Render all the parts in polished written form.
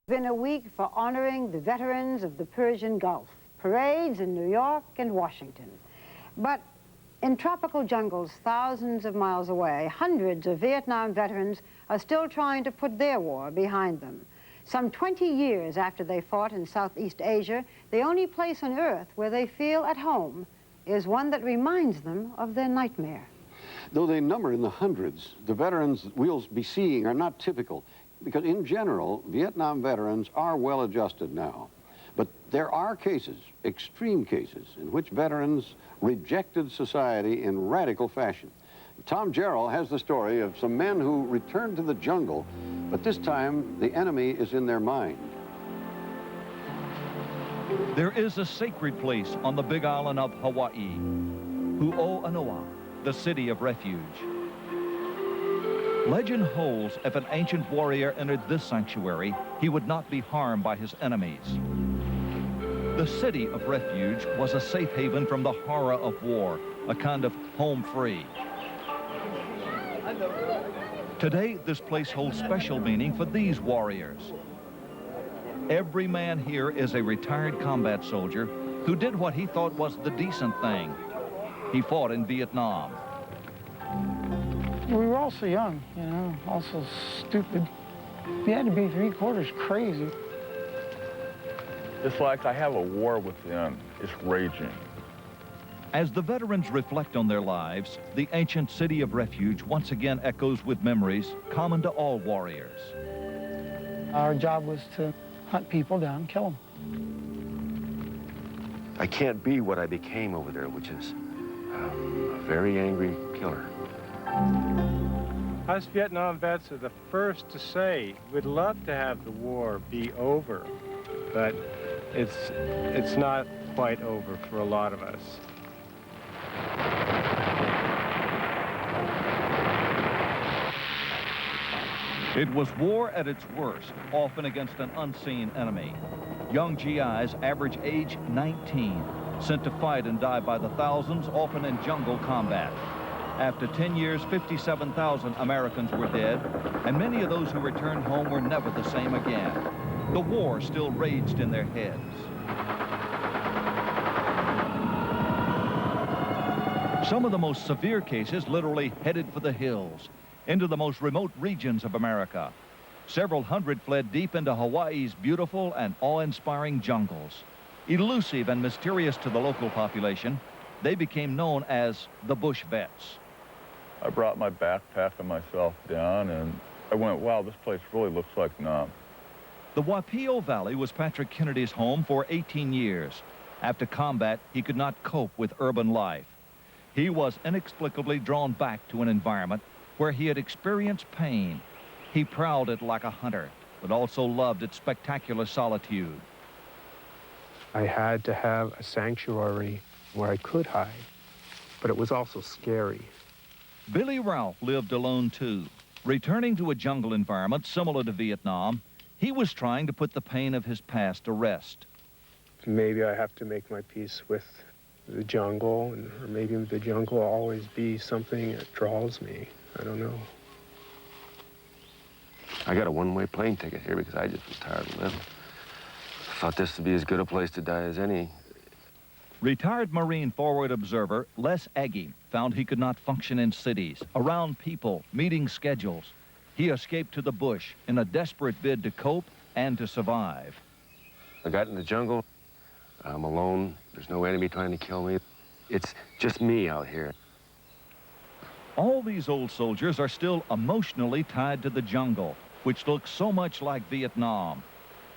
Been a week for honoring the veterans of the Persian Gulf. Parades in New York and Washington. But in tropical jungles thousands of miles away, hundreds of Vietnam veterans are still trying to put their war behind them. Some 20 years after they fought in Southeast Asia, the only place on earth where they feel at home is one that reminds them of their nightmare. Though they number in the hundreds, the veterans we'll be seeing are not typical, because in general, Vietnam veterans are well adjusted now. But there are cases, extreme cases, in which veterans rejected society in radical fashion. Tom Jarrell has the story of some men who returned to the jungle, but this time the enemy is in their mind. There is a sacred place on the Big Island of Hawaii, Hu'o'anoa, the city of refuge. Legend holds if an ancient warrior entered this sanctuary, he would not be harmed by his enemies. The city of refuge was a safe haven from the horror of war, a kind of home free. Today, this place holds special meaning for these warriors. Every man here is a retired combat soldier who did what he thought was the decent thing. He fought in Vietnam. We were also young, you know, also stupid. We had to be three-quarters crazy. It's like I have a war within. It's raging. As the veterans reflect on their lives, the ancient city of refuge once again echoes with memories common to all warriors. Our job was to hunt people down, kill them. I can't be what I became over there, which is a very angry killer. Us Vietnam vets are the first to say we'd love to have the war be over, but it's not quite over for a lot of us. It was war at its worst, often against an unseen enemy. Young GIs, average age 19, sent to fight and die by the thousands, often in jungle combat. After 10 years, 57,000 Americans were dead, and many of those who returned home were never the same again. The war still raged in their heads. Some of the most severe cases literally headed for the hills, into the most remote regions of America. Several hundred fled deep into Hawaii's beautiful and awe-inspiring jungles. Elusive and mysterious to the local population, they became known as the Bush Vets. I brought my backpack and myself down, and I went, wow, this place really looks like Nam. The Waipio Valley was Patrick Kennedy's home for 18 years. After combat, he could not cope with urban life. He was inexplicably drawn back to an environment where he had experienced pain. He prowled it like a hunter, but also loved its spectacular solitude. I had to have a sanctuary where I could hide, but it was also scary. Billy Ralph lived alone too. Returning to a jungle environment similar to Vietnam, he was trying to put the pain of his past to rest. Maybe I have to make my peace with the jungle, or maybe the jungle will always be something that draws me. I don't know. I got a one-way plane ticket here because I just was tired of living. Thought this would be as good a place to die as any. Retired Marine forward observer Les Agee found he could not function in cities, around people, meeting schedules. He escaped to the bush in a desperate bid to cope and to survive. I got in the jungle. I'm alone. There's no enemy trying to kill me. It's just me out here. All these old soldiers are still emotionally tied to the jungle, which looks so much like Vietnam.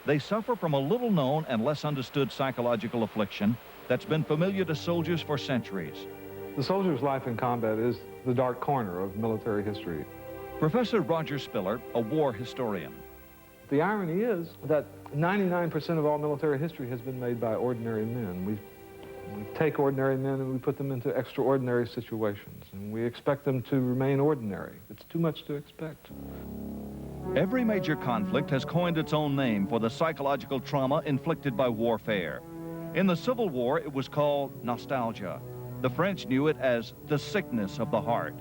They suffer from a little-known and less understood psychological affliction that's been familiar to soldiers for centuries. The soldier's life in combat is the dark corner of military history. Professor Roger Spiller, a war historian. The irony is that 99% of all military history has been made by ordinary men. We take ordinary men and we put them into extraordinary situations, and we expect them to remain ordinary. It's too much to expect. Every major conflict has coined its own name for the psychological trauma inflicted by warfare. In the Civil War, it was called nostalgia. The French knew it as the sickness of the heart.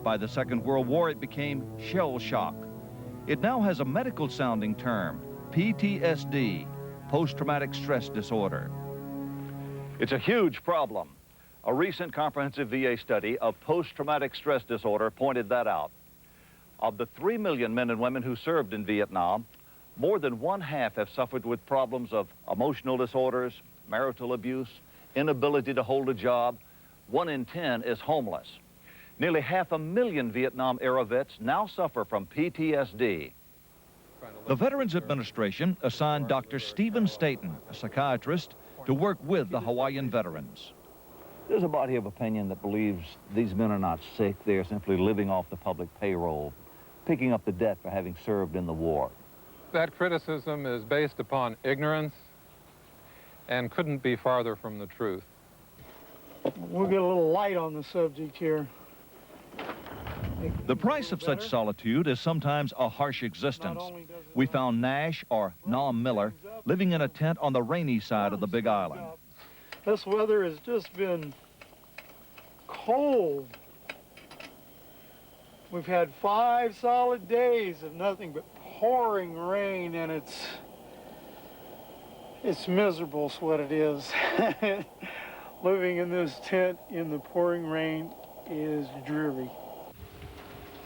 By the Second World War, it became shell shock. It now has a medical-sounding term, PTSD, post-traumatic stress disorder. It's a huge problem. A recent comprehensive VA study of post-traumatic stress disorder pointed that out. Of the 3 million men and women who served in Vietnam, more than 1/2 have suffered with problems of emotional disorders, marital abuse, inability to hold a job. 1 in 10 is homeless. Nearly 500,000 Vietnam-era vets now suffer from PTSD. The Veterans Administration assigned Dr. Stephen Staten, a psychiatrist, to work with the Hawaiian veterans. There's a body of opinion that believes these men are not sick. They are simply living off the public payroll, picking up the debt for having served in the war. That criticism is based upon ignorance and couldn't be farther from the truth. We'll get a little light on the subject here. The price of such solitude is sometimes a harsh existence. We found Nash, or Nam Miller, living in a tent on the rainy side of the Big Island. This weather has just been cold. We've had 5 solid days of nothing but pouring rain, and it's miserable is what it is. Living in this tent in the pouring rain is dreary.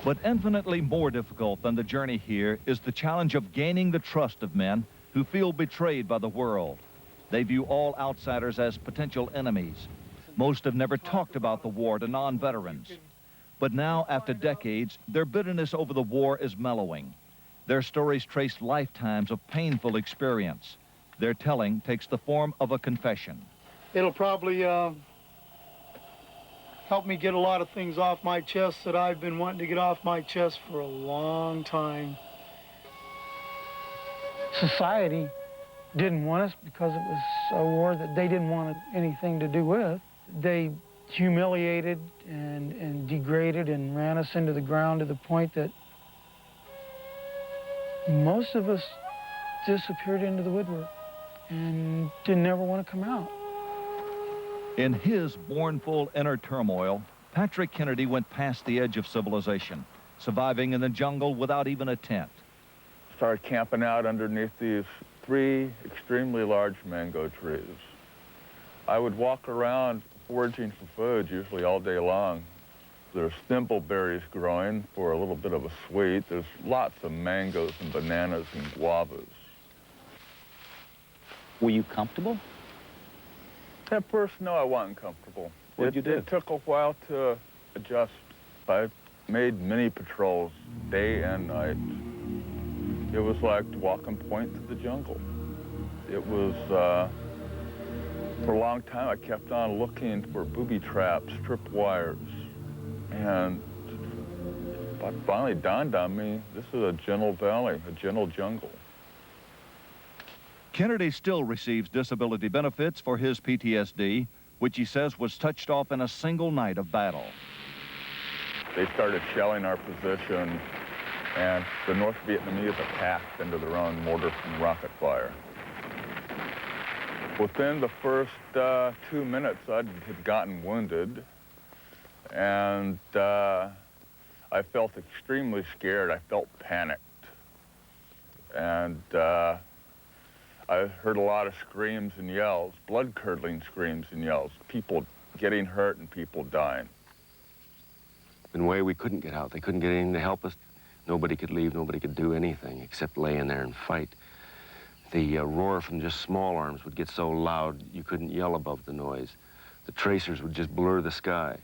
But infinitely more difficult than the journey here is the challenge of gaining the trust of men who feel betrayed by the world. They view all outsiders as potential enemies. Most have never talked about the war to non-veterans. But now, after decades, their bitterness over the war is mellowing. Their stories trace lifetimes of painful experience. Their telling takes the form of a confession. It'll probably help me get a lot of things off my chest that I've been wanting to get off my chest for a long time. Society didn't want us because it was a war that they didn't want anything to do with. They humiliated and degraded and ran us into the ground to the point that most of us disappeared into the woodwork and didn't ever want to come out. In his mournful inner turmoil, Patrick Kennedy went past the edge of civilization, surviving in the jungle without even a tent. Started camping out underneath these 3 extremely large mango trees. I would walk around foraging for food, usually all day long. There's thimbleberries growing for a little bit of a sweet. There's lots of mangoes and bananas and guavas. Were you comfortable? At first, no, I wasn't comfortable. What did you do? It took a while to adjust. I made many patrols, day and night. It was like walking point to the jungle. It was, for a long time, I kept on looking for booby traps, trip wires. And it finally dawned on me, this is a gentle valley, a gentle jungle. Kennedy still receives disability benefits for his PTSD, which he says was touched off in a single night of battle. They started shelling our position, and the North Vietnamese attacked into their own mortar and rocket fire. Within the first 2 minutes, I had gotten wounded, and I felt extremely scared. I felt panicked. And I heard a lot of screams and yells, blood-curdling screams and yells, people getting hurt and people dying. In a way, we couldn't get out. They couldn't get anything to help us. Nobody could leave, nobody could do anything except lay in there and fight. The roar from just small arms would get so loud you couldn't yell above the noise. The tracers would just blur the sky.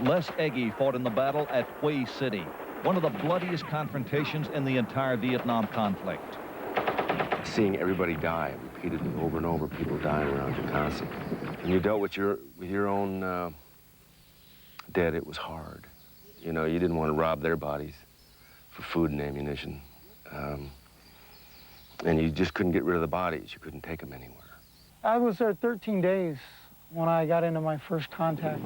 Les Eggy fought in the battle at Hue City, one of the bloodiest confrontations in the entire Vietnam conflict. Seeing everybody die repeatedly over and over, people dying around you constantly. When you dealt with your own dead, it was hard. You know, you didn't want to rob their bodies for food and ammunition. And you just couldn't get rid of the bodies. You couldn't take them anywhere. I was there 13 days when I got into my first contact.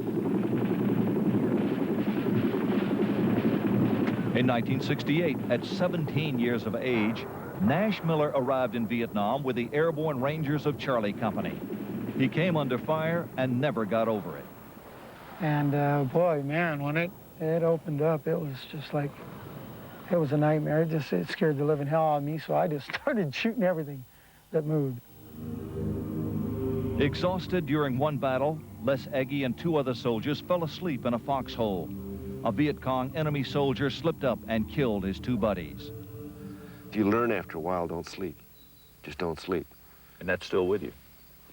In 1968, at 17 years of age, Nash Miller arrived in Vietnam with the Airborne Rangers of Charlie Company. He came under fire and never got over it. And boy, man, when it opened up, it was just like It was a nightmare. It scared the living hell out of me, so I just started shooting everything that moved. Exhausted during one battle, Les Eggy and 2 other soldiers fell asleep in a foxhole. A Viet Cong enemy soldier slipped up and killed his 2 buddies. If you learn after a while, don't sleep. Just don't sleep. And that's still with you?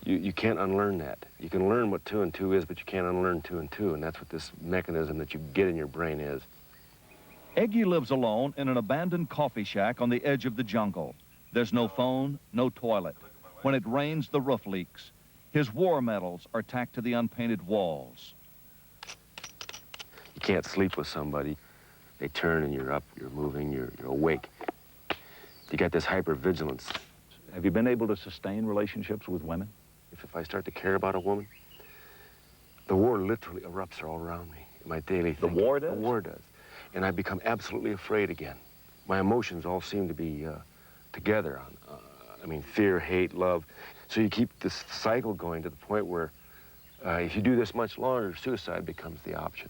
You can't unlearn that. You can learn what 2 and 2 is, but you can't unlearn 2 and 2, and that's what this mechanism that you get in your brain is. Eggy lives alone in an abandoned coffee shack on the edge of the jungle. There's no phone, no toilet. When it rains, the roof leaks. His war medals are tacked to the unpainted walls. You can't sleep with somebody. They turn and you're up, you're moving, you're awake. You got this hypervigilance. Have you been able to sustain relationships with women? If I start to care about a woman, the war literally erupts all around me in my daily thinking. The war does? The war does. And I become absolutely afraid again. My emotions all seem to be together. I mean, fear, hate, love. So you keep this cycle going to the point where if you do this much longer, suicide becomes the option.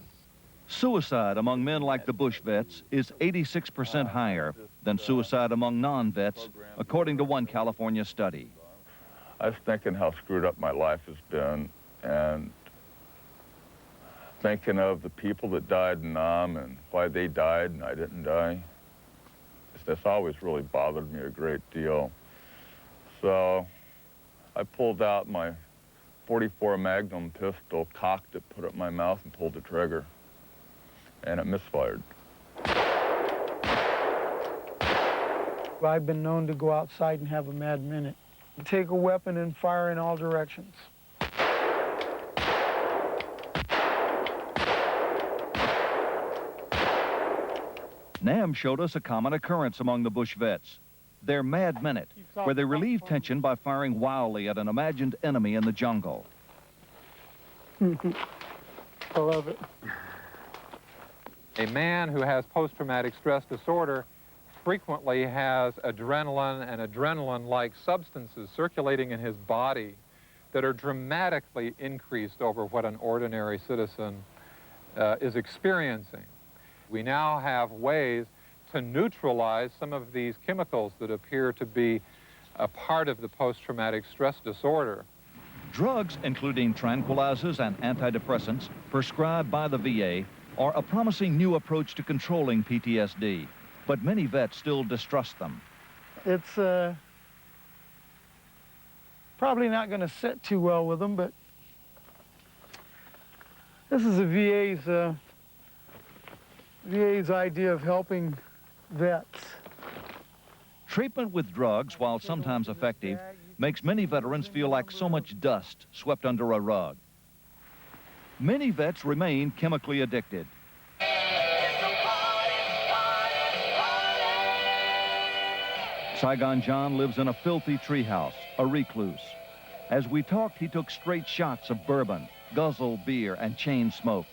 Suicide among men like the Bush vets is 86% higher than suicide among non-vets, according to one California study. I was thinking how screwed up my life has been, and thinking of the people that died in Nam and why they died and I didn't die. This always really bothered me a great deal. So I pulled out my .44 Magnum pistol, cocked it, put it in my mouth, and pulled the trigger. And it misfired. I've been known to go outside and have a mad minute. Take a weapon and fire in all directions. Nam showed us a common occurrence among the Bush vets, their mad minute, where they relieve tension by firing wildly at an imagined enemy in the jungle. I love it. A man who has post-traumatic stress disorder frequently has adrenaline and adrenaline-like substances circulating in his body that are dramatically increased over what an ordinary citizen is experiencing. We now have ways to neutralize some of these chemicals that appear to be a part of the post-traumatic stress disorder. Drugs, including tranquilizers and antidepressants, prescribed by the VA, are a promising new approach to controlling PTSD, but many vets still distrust them. It's probably not going to sit too well with them, but this is the VA's idea of helping vets. Treatment with drugs, while sometimes effective, makes many veterans feel like so much dust swept under a rug. Many vets remain chemically addicted. Saigon John lives in a filthy treehouse, a recluse. As we talked, he took straight shots of bourbon, guzzled beer, and chain smoked.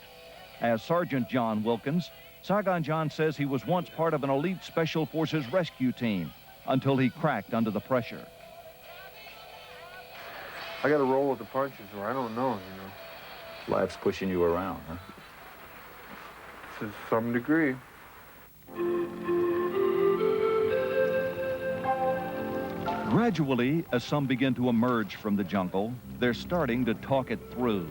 As Sergeant John Wilkins, Saigon John says he was once part of an elite Special Forces rescue team until he cracked under the pressure. I got to roll with the punches, or I don't know, Life's pushing you around, huh? To some degree. Gradually, as some begin to emerge from the jungle, they're starting to talk it through.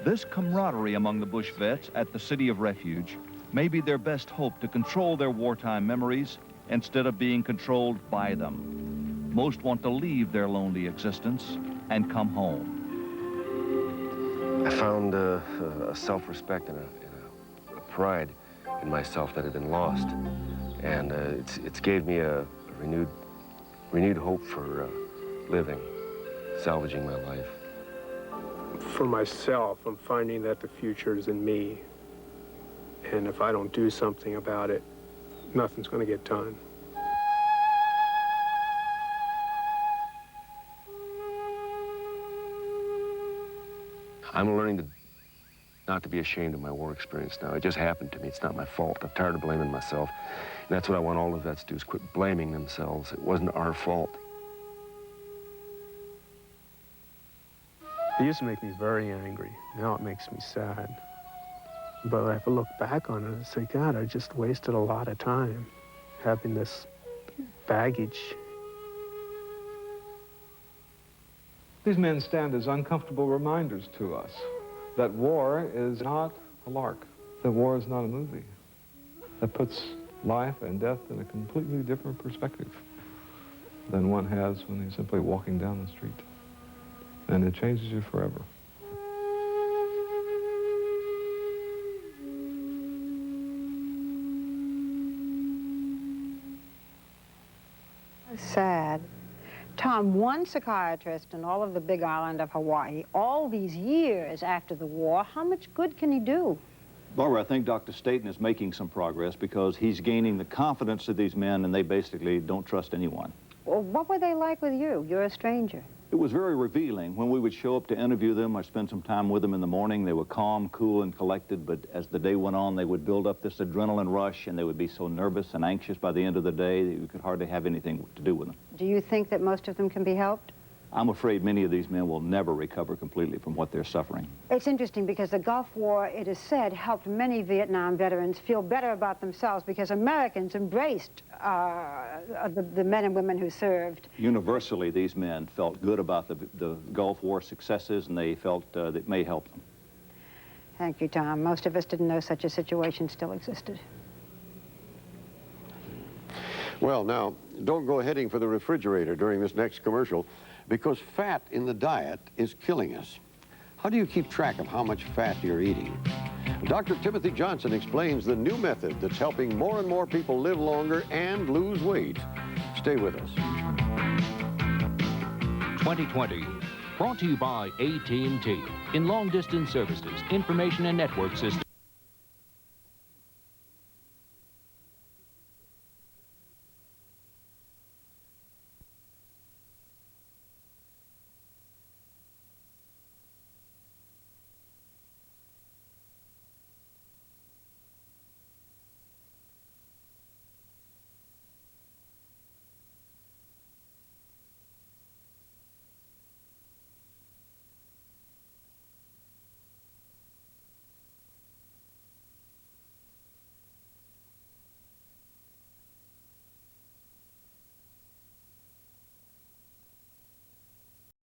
This camaraderie among the Bush vets at the City of Refuge may be their best hope to control their wartime memories instead of being controlled by them. Most want to leave their lonely existence and come home. I found a self-respect and a pride in myself that had been lost. And it's gave me a renewed hope for living, salvaging my life. For myself, I'm finding that the future is in me. And if I don't do something about it, nothing's going to get done. I'm learning not to be ashamed of my war experience now. It just happened to me. It's not my fault. I'm tired of blaming myself. And that's what I want all the vets to do, is quit blaming themselves. It wasn't our fault. It used to make me very angry. Now it makes me sad. But if I look back on it and say, God, I just wasted a lot of time. having this baggage. These men stand as uncomfortable reminders to us that war is not a lark, that war is not a movie. That puts life and death in a completely different perspective than one has when he's simply walking down the street. And it changes you forever. Sad. Tom, one psychiatrist in all of the big island of Hawaii, all these years after the war, how much good can he do? Barbara, I think Dr. Staten is making some progress because he's gaining the confidence of these men, and they basically don't trust anyone. Well, what were they like with you? You're a stranger. It was very revealing. When we would show up to interview them, I'd spend some time with them in the morning. They were calm, cool, and collected, but as the day went on, they would build up this adrenaline rush, and they would be so nervous and anxious by the end of the day that you could hardly have anything to do with them. Do you think that most of them can be helped? I'm afraid many of these men will never recover completely from what they're suffering. It's interesting because the Gulf War, it is said, helped many Vietnam veterans feel better about themselves because Americans embraced the men and women who served. Universally, these men felt good about the Gulf War successes, and they felt that it may help them. Thank you, Tom. Most of us didn't know such a situation still existed. Well, now, don't go heading for the refrigerator during this next commercial, because fat in the diet is killing us. How do you keep track of how much fat you're eating? Dr. Timothy Johnson explains the new method that's helping more and more people live longer and lose weight. Stay with us. 2020, brought to you by AT&T. In long-distance services, information and network systems.